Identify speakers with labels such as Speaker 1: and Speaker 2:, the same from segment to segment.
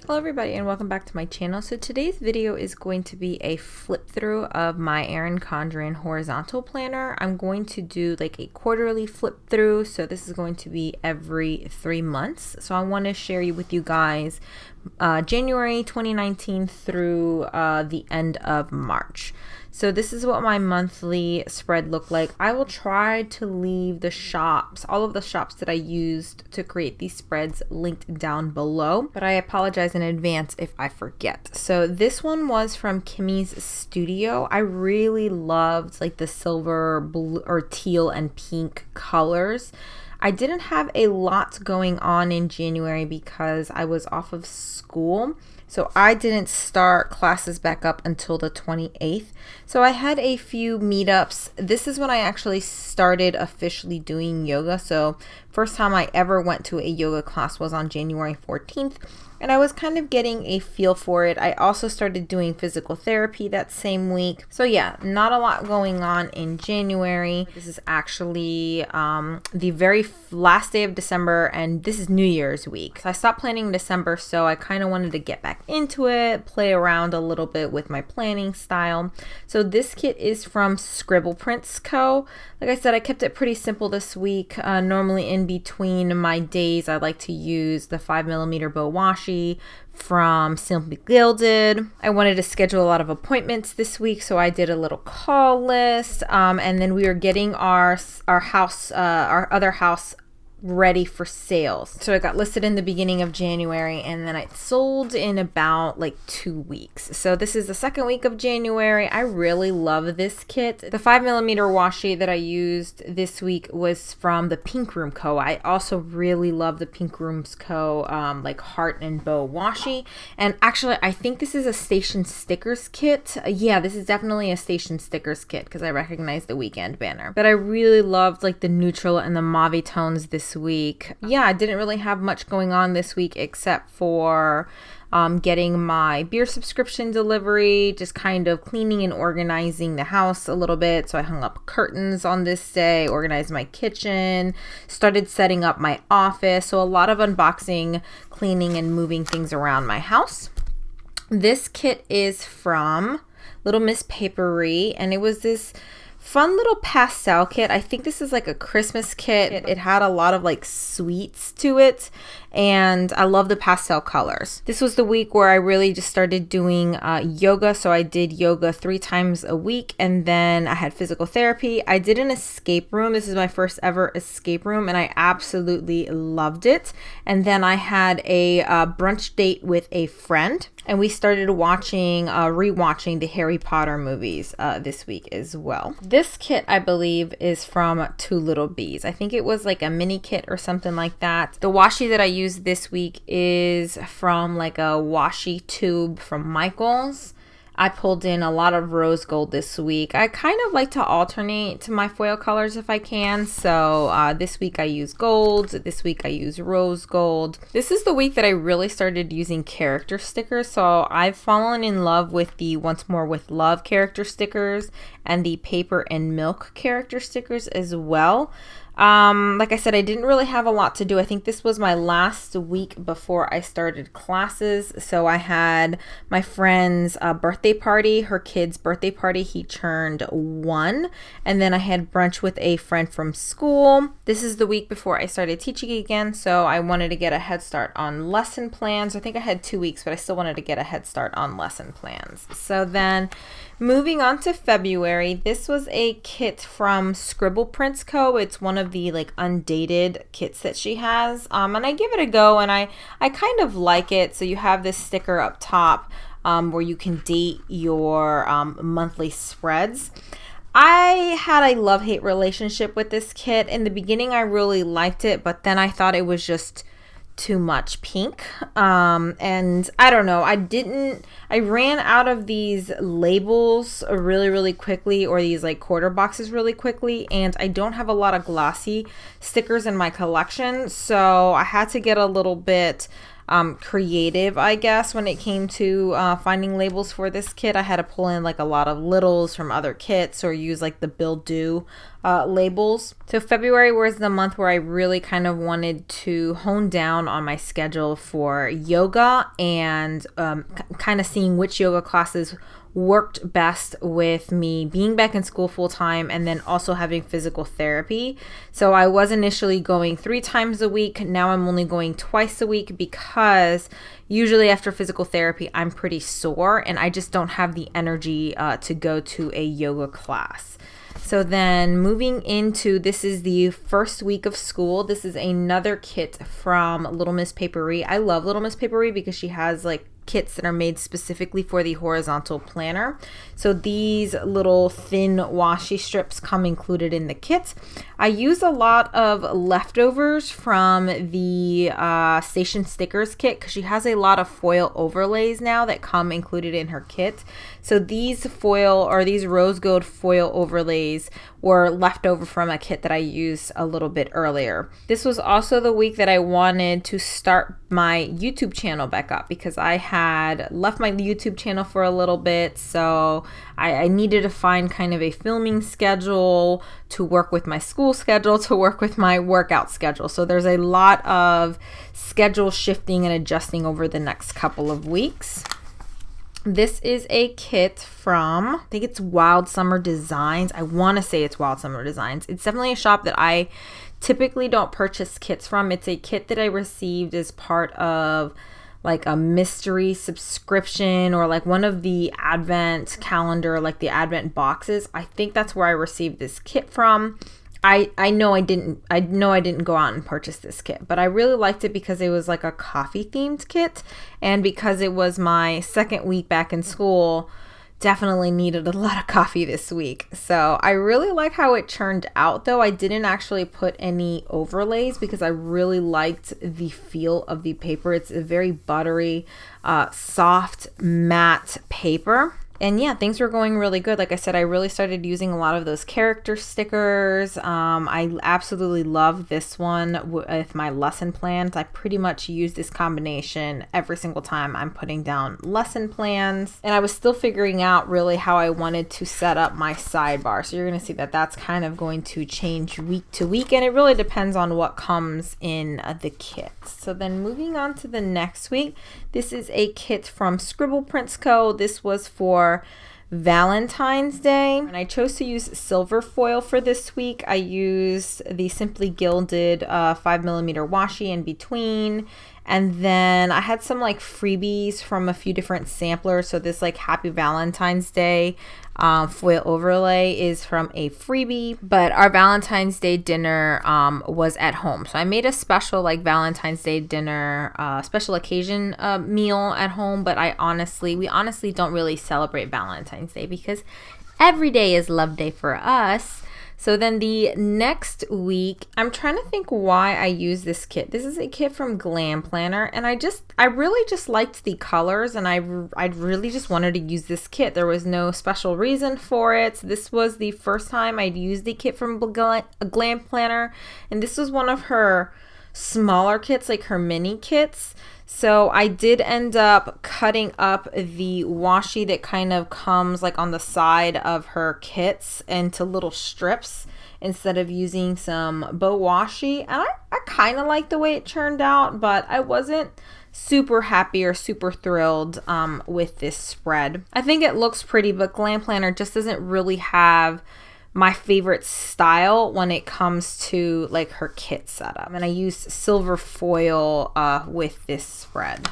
Speaker 1: Hello everybody and welcome back to my channel. So today's video is going to be a flip through of my Erin Condren horizontal planner. I'm going to do like a quarterly flip through, so this is going to be every 3 months. So I want to share with you guys January 2019 through the end of March. So this is what my monthly spread looked like. I will try to leave the shops, all of the shops that I used to create these spreads, linked down below, but I apologize in advance if I forget. So this one was from Kimmis Studio. I really loved like the silver, blue, or teal and pink colors. I didn't have a lot going on in January because I was off of school. So I didn't start classes back up until the 28th. So I had a few meetups. This is when I actually started officially doing yoga. So first time I ever went to a yoga class was on January 14th. And I was kind of getting a feel for it. I also started doing physical therapy that same week. So yeah, not a lot going on in January. This is actually the very last day of December, and this is New Year's week. So I stopped planning in December, so I kind of wanted to get back into it, play around a little bit with my planning style. So this kit is from Scribble Prints Co. Like I said, I kept it pretty simple this week. Normally in between my days, I like to use the 5mm bow washi from Simply Gilded. I wanted to schedule a lot of appointments this week, so I did a little call list, and then we are getting our other house ready for sales. So it got listed in the beginning of January, and then it sold in about like 2 weeks. So this is the second week of January. I really love this kit. The 5mm washi that I used this week was from the Pink Room Co. I also really love the Pink Rooms Co. Like heart and bow washi. And actually, I think this is a Station Stickers kit. Yeah, this is definitely a Station Stickers kit because I recognize the weekend banner. But I really loved like the neutral and the mauve tones this week. Yeah, I didn't really have much going on this week except for getting my beer subscription delivery, just kind of cleaning and organizing the house a little bit. So I hung up curtains on this day, organized my kitchen, started setting up my office. So a lot of unboxing, cleaning, and moving things around my house. This kit is from Little Miss Paperie, and it was this fun little pastel kit. I think this is like a Christmas kit. It had a lot of like sweets to it, and I love the pastel colors. This was the week where I really just started doing yoga. So I did yoga 3 times a week, and then I had physical therapy. I did an escape room. This is my first ever escape room, and I absolutely loved it. And then I had a brunch date with a friend, and we started rewatching the Harry Potter movies this week as well. This kit, I believe, is from Lil Bees. I think it was like a mini kit or something like that. The washi that I used this week is from like a washi tube from Michaels. I pulled in a lot of rose gold this week. I kind of like to alternate to my foil colors if I can. So this week I use gold. This week I use rose gold. This is the week that I really started using character stickers. So I've fallen in love with the Once More with Love character stickers and the Paper and Milk character stickers as well. Like I said, I didn't really have a lot to do. I think this was my last week before I started classes. So I had my friend's birthday party, her kid's birthday party. He turned 1. And then I had brunch with a friend from school. This is the week before I started teaching again. So I wanted to get a head start on lesson plans. I think I had 2 weeks, but I still wanted to get a head start on lesson plans. So then moving on to February, this was a kit from Scribble Prints Co. It's one of the like undated kits that she has, and I give it a go, and I kind of like it. So you have this sticker up top where you can date your monthly spreads. I had a love-hate relationship with this kit. In the beginning, I really liked it, but then I thought it was just too much pink, and I don't know, I ran out of these labels really quickly, or these like quarter boxes really quickly, and I don't have a lot of glossy stickers in my collection, so I had to get a little bit creative, I guess, when it came to finding labels for this kit. I had to pull in like a lot of littles from other kits or use like the Bill Do labels. So February was the month where I really kind of wanted to hone down on my schedule for yoga and kind of seeing which yoga classes worked best with me being back in school full time and then also having physical therapy. So I was initially going 3 times a week. Now I'm only going twice a week because usually after physical therapy, I'm pretty sore and I just don't have the energy to go to a yoga class. So then moving into, this is the first week of school. This is another kit from Little Miss Paperie. I love Little Miss Paperie because she has like kits that are made specifically for the horizontal planner. So these little thin washi strips come included in the kit. I use a lot of leftovers from the Station Stickers kit because she has a lot of foil overlays now that come included in her kit. So these foil or these rose gold foil overlays were left over from a kit that I used a little bit earlier. This was also the week that I wanted to start my YouTube channel back up because I had left my YouTube channel for a little bit. So I needed to find kind of a filming schedule to work with my school schedule, to work with my workout schedule. So there's a lot of schedule shifting and adjusting over the next couple of weeks. This is a kit from, I think it's Wild Summer Designs. I want to say it's Wild Summer Designs. It's definitely a shop that I typically don't purchase kits from. It's a kit that I received as part of like a mystery subscription or like one of the advent calendar, like the advent boxes. I think that's where I received this kit from. I know I didn't go out and purchase this kit, but I really liked it because it was like a coffee themed kit, and because it was my second week back in school, definitely needed a lot of coffee this week. So I really like how it turned out, though. I didn't actually put any overlays because I really liked the feel of the paper. It's a very buttery, soft, matte paper. And yeah, things were going really good. Like I said, I really started using a lot of those character stickers. I absolutely love this one with my lesson plans. I pretty much use this combination every single time I'm putting down lesson plans. And I was still figuring out really how I wanted to set up my sidebar. So you're going to see that that's kind of going to change week to week. And it really depends on what comes in the kit. So then moving on to the next week, this is a kit from Scribble Prints Co. This was for Valentine's Day, and I chose to use silver foil for this week. I used the Simply Gilded 5mm washi in between, and then I had some like freebies from a few different samplers. So this like Happy Valentine's Day foil overlay is from a freebie, but our Valentine's Day dinner was at home. So I made a special like Valentine's Day dinner special occasion meal at home, but we honestly don't really celebrate Valentine's Day because every day is love day for us. So then the next week, I'm trying to think why I use this kit. This is a kit from Glam Planner, and I really just liked the colors, and I really just wanted to use this kit. There was no special reason for it. This was the first time I'd used the kit from Glam Planner, and this was one of her smaller kits, like her mini kits. So I did end up cutting up the washi that kind of comes like on the side of her kits into little strips instead of using some bow washi. And I kind of like the way it turned out, but I wasn't super happy or super thrilled with this spread. I think it looks pretty, but Glam Planner just doesn't really have my favorite style when it comes to like her kit setup. And I used silver foil with this spread.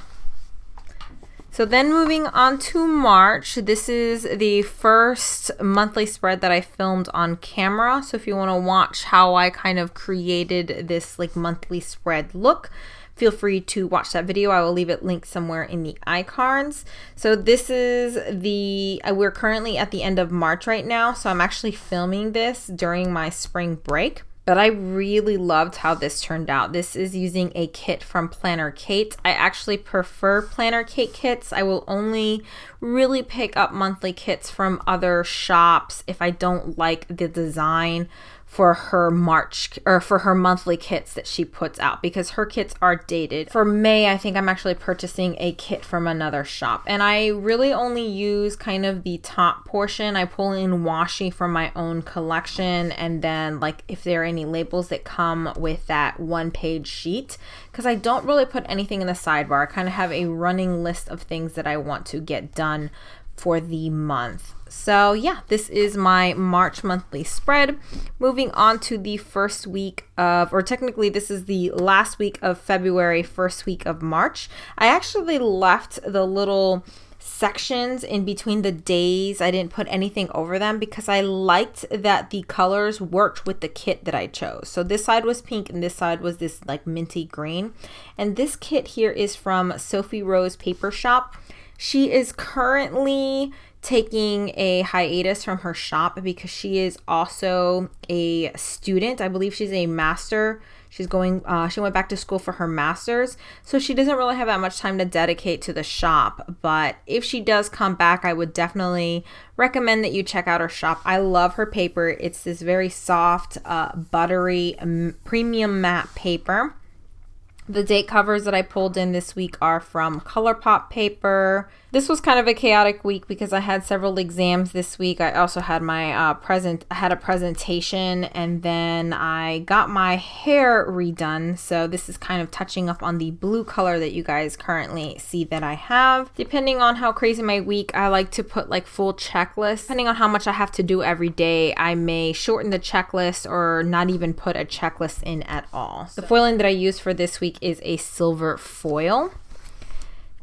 Speaker 1: So then moving on to March, this is the first monthly spread that I filmed on camera. So if you want to watch how I kind of created this like monthly spread look, feel free to watch that video. I will leave it linked somewhere in the icons. So this is we're currently at the end of March right now. So I'm actually filming this during my spring break. But I really loved how this turned out. This is using a kit from Planner Kate. I actually prefer Planner Kate kits. I will only really pick up monthly kits from other shops if I don't like the design for her March or for her monthly kits that she puts out, because her kits are dated. For May, I think I'm actually purchasing a kit from another shop, and I really only use kind of the top portion. I pull in washi from my own collection, and then like if there are any labels that come with that 1-page sheet, because I don't really put anything in the sidebar. I kind of have a running list of things that I want to get done for the month. So yeah, this is my March monthly spread. Moving on to the first week of, or technically this is the last week of February, first week of March. I actually left the little sections in between the days. I didn't put anything over them because I liked that the colors worked with the kit that I chose. So this side was pink and this side was this like minty green. And this kit here is from Sophie Rose Paper Shop. She is currently taking a hiatus from her shop because she is also a student. I believe she's a master. She's going, she went back to school for her master's. So she doesn't really have that much time to dedicate to the shop. But if she does come back, I would definitely recommend that you check out her shop. I love her paper. It's this very soft, buttery, premium matte paper. The date covers that I pulled in this week are from ColourPop Paper. This was kind of a chaotic week because I had several exams this week. I also had my a presentation, and then I got my hair redone. So this is kind of touching up on the blue color that you guys currently see that I have. Depending on how crazy my week, I like to put like full checklists. Depending on how much I have to do every day, I may shorten the checklist or not even put a checklist in at all. The foiling that I used for this week is a silver foil.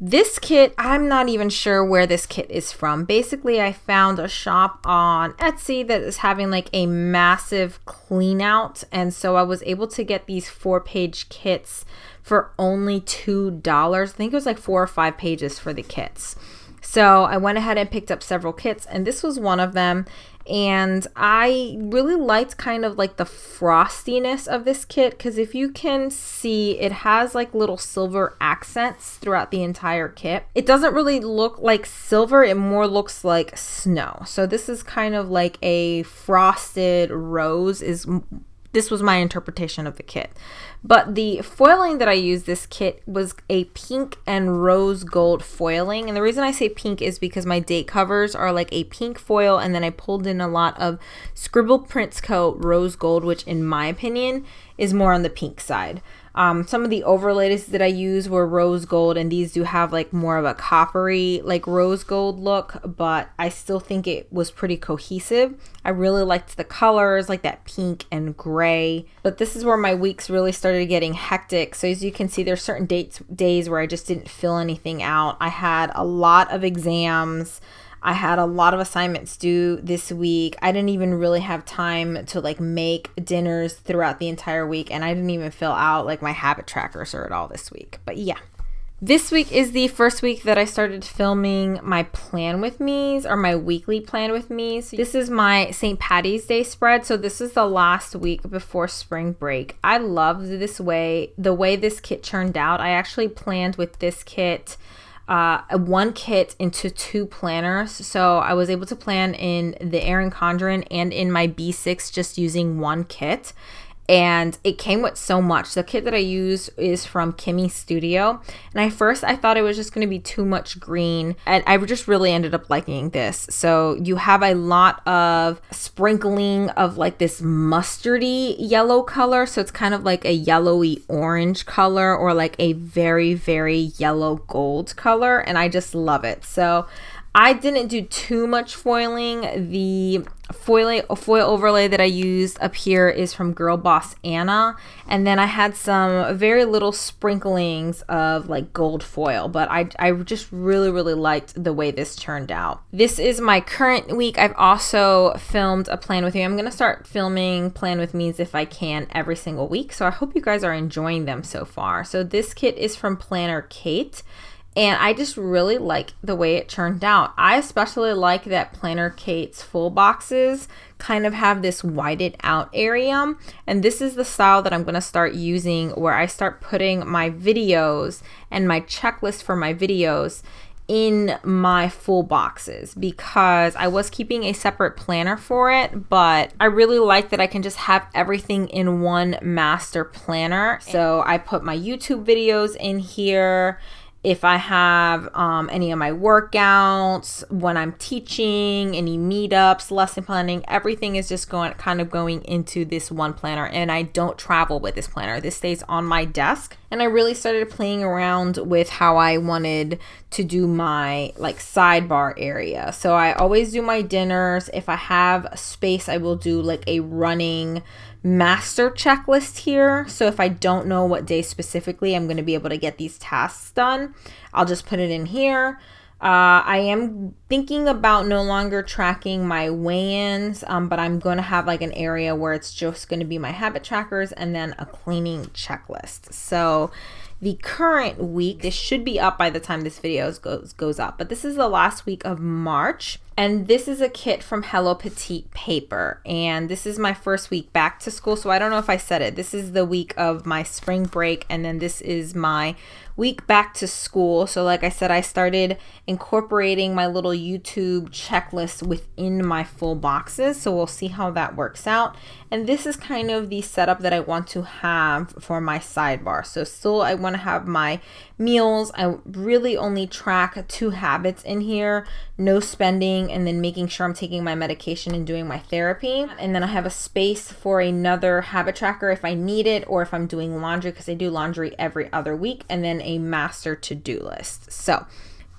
Speaker 1: This kit, I'm not even sure where this kit is from. Basically, I found a shop on Etsy that is having like a massive clean out, and so I was able to get these 4-page kits for only $2. I think it was like 4 or 5 pages for the kits. So I went ahead and picked up several kits, and this was one of them. And I really liked kind of like the frostiness of this kit, because if you can see, it has like little silver accents throughout the entire kit. It doesn't really look like silver, it more looks like snow. So this is kind of like a frosted rose this was my interpretation of the kit. But the foiling that I used this kit was a pink and rose gold foiling. And the reason I say pink is because my date covers are like a pink foil, and then I pulled in a lot of Scribble Prints Co rose gold, which in my opinion is more on the pink side. Some of the overlays that I used were rose gold, and these do have like more of a coppery like rose gold look, but I still think it was pretty cohesive. I really liked the colors, like that pink and gray. But this is where my weeks really started getting hectic. So as you can see, there's certain days where I just didn't fill anything out. I had a lot of exams. I had a lot of assignments due this week. I didn't even really have time to like make dinners throughout the entire week, and I didn't even fill out like my habit trackers or at all this week. But yeah, this week is the first week that I started filming my plan with me's, or my weekly plan with me's. This is my St. Patty's Day spread. So this is the last week before spring break. I love the way this kit turned out. I actually planned with this kit one kit into 2 planners, so I was able to plan in the Erin Condren and in my B6 just using one kit, and it came with so much. The kit that I use is from Kimmis Studio, and at first I thought it was just going to be too much green, and I just really ended up liking this. So you have a lot of sprinkling of like this mustardy yellow color, so it's kind of like a yellowy orange color, or like a very, very yellow gold color, and I just love it. So I didn't do too much foiling. The foil overlay that I used up here is from Girl Boss Anna, and then I had some very little sprinklings of like gold foil, but I just really liked the way this turned out. This is my current week. I've also filmed a plan with me. I'm gonna start filming plan with me's if I can every single week, so I hope you guys are enjoying them so far. So this kit is from Planner Kate, and I just really like the way it turned out. I especially like that Planner Kate's full boxes kind of have this whited out area. And this is the style that I'm going to start using, where I start putting my videos and my checklist for my videos in my full boxes because I was keeping a separate planner for it, but I really like that I can just have everything in one master planner. So I put my YouTube videos in here. If I have any of my workouts, when I'm teaching, any meetups, lesson planning, everything is just kind of going into this one planner, and I don't travel with this planner. This stays on my desk, and I really started playing around with how I wanted to do my like sidebar area. So I always do my dinners. If I have space, I will do like a running master checklist here. So if I don't know what day specifically I'm going to be able to get these tasks done, I'll just put it in here. I am thinking about no longer tracking my weigh-ins, but I'm going to have like an area where it's just going to be my habit trackers and then a cleaning checklist. So the current week, this should be up by the time this video goes up, but this is the last week of March. And this is a kit from Hello Petite Paper. And this is my first week back to school. So I don't know if I said it. This is the week of my spring break. And then this is my week back to school. So like I said, I started incorporating my little YouTube checklist within my full boxes. So we'll see how that works out. And this is kind of the setup that I want to have for my sidebar. So still I want to have my meals. I really only track 2 habits in here, no spending, and then making sure I'm taking my medication and doing my therapy. And then I have a space for another habit tracker if I need it, or if I'm doing laundry, because I do laundry every other week, and then a master to-do list. So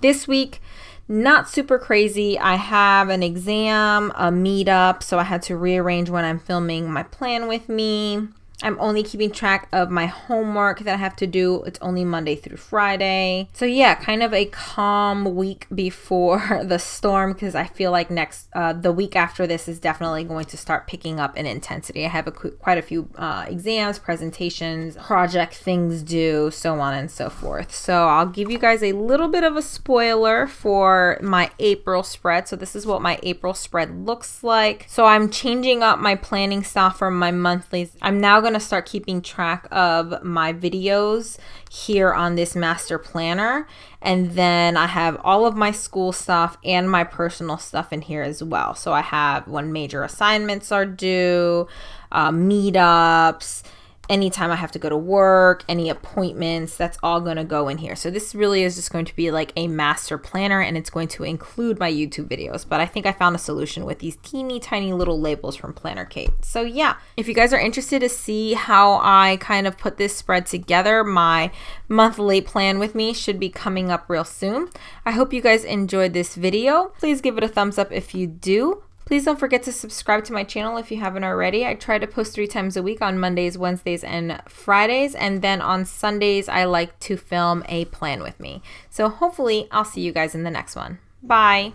Speaker 1: this week, not super crazy. I have an exam, a meetup, so I had to rearrange when I'm filming my plan with me. I'm only keeping track of my homework that I have to do. It's only Monday through Friday. So yeah, kind of a calm week before the storm, because I feel like the week after this is definitely going to start picking up in intensity. I have quite a few exams, presentations, project things due, so on and so forth. So I'll give you guys a little bit of a spoiler for my April spread. So this is what my April spread looks like. So I'm changing up my planning style from my monthlies. I'm now going to start keeping track of my videos here on this master planner, and then I have all of my school stuff and my personal stuff in here as well. So I have when major assignments are due, meetups, anytime I have to go to work, any appointments, that's all going to go in here. So this really is just going to be like a master planner, and it's going to include my YouTube videos. But I think I found a solution with these teeny tiny little labels from Planner Kate. So yeah, if you guys are interested to see how I kind of put this spread together, my monthly plan with me should be coming up real soon. I hope you guys enjoyed this video. Please give it a thumbs up if you do. Please don't forget to subscribe to my channel if you haven't already. I try to post 3 times a week on Mondays, Wednesdays, and Fridays. And then on Sundays, I like to film a plan with me. So hopefully I'll see you guys in the next one. Bye.